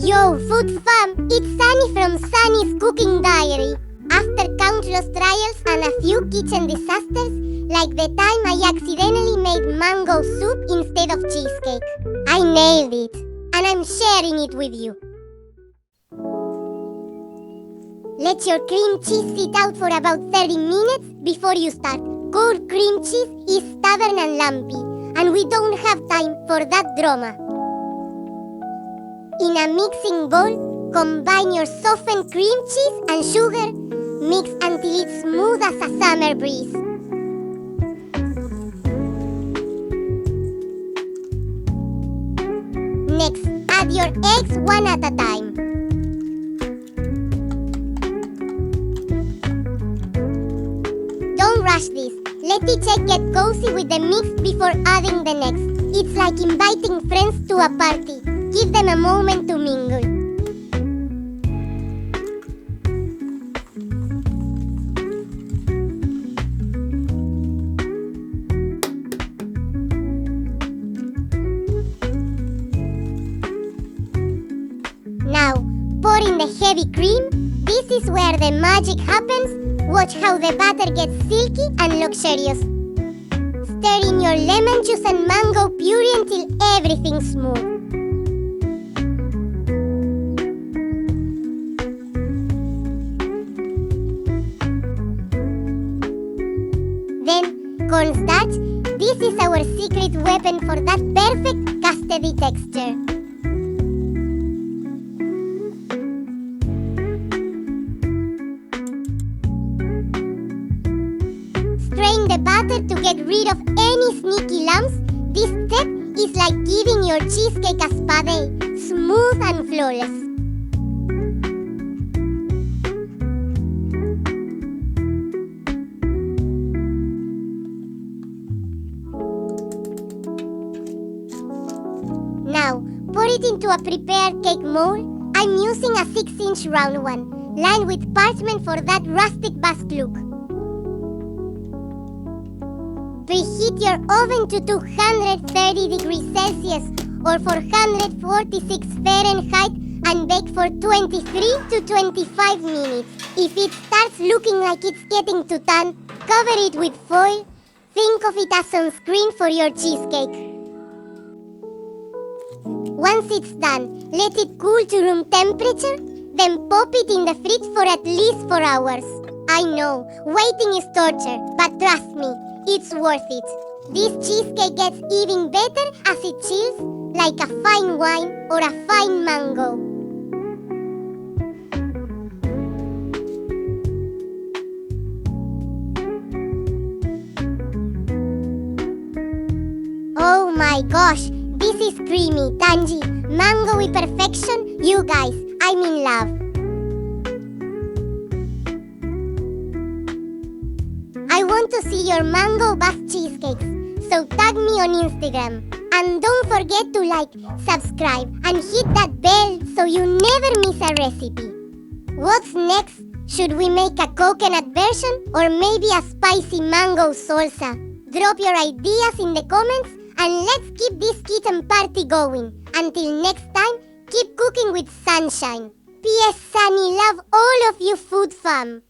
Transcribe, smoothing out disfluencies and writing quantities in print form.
Yo, Food Fam, it's Sunny from Sunny's Cooking Diary. After countless trials and a few kitchen disasters, like the time I accidentally made mango soup instead of cheesecake, I nailed it, and I'm sharing it with you. Let your cream cheese sit out for about 30 minutes before you start. Cold cream cheese is stubborn and lumpy, and we don't have time for that drama. In a mixing bowl, combine your softened cream cheese and sugar. Mix until it's smooth as a summer breeze. Next, add your eggs one at a time. Don't rush this. Let each egg get cozy with the mix before adding the next. It's like inviting friends to a party. Give them a moment to mingle. Now, pour in the heavy cream. This is where the magic happens. Watch how the batter gets silky and luxurious. Stir in your lemon juice and mango puree until everything's smooth. Then, cornstarch. This is our secret weapon for that perfect custardy texture. Strain the batter to get rid of any sneaky lumps. This step is like giving your cheesecake a spa day, smooth and flawless. Now, pour it into a prepared cake mold. I'm using a 6-inch round one, lined with parchment for that rustic basque look. Preheat your oven to 230 degrees Celsius or 446 Fahrenheit and bake for 23 to 25 minutes. If it starts looking like it's getting too done, cover it with foil. Think of it as sunscreen for your cheesecake. Once it's done, let it cool to room temperature, then pop it in the fridge for at least 4 hours. I know, waiting is torture, but trust me, it's worth it. This cheesecake gets even better as it chills, like a fine wine or a fine mango. Oh my gosh, this is creamy, tangy, mango-y perfection. You guys, I'm in love. I want to see your mango basque cheesecakes, so tag me on Instagram. And don't forget to like, subscribe, and hit that bell so you never miss a recipe. What's next? Should we make a coconut version or maybe a spicy mango salsa? Drop your ideas in the comments and let's keep this kitchen party going. Until next time, keep cooking with sunshine. P.S. Sunny love all of you Food Fam.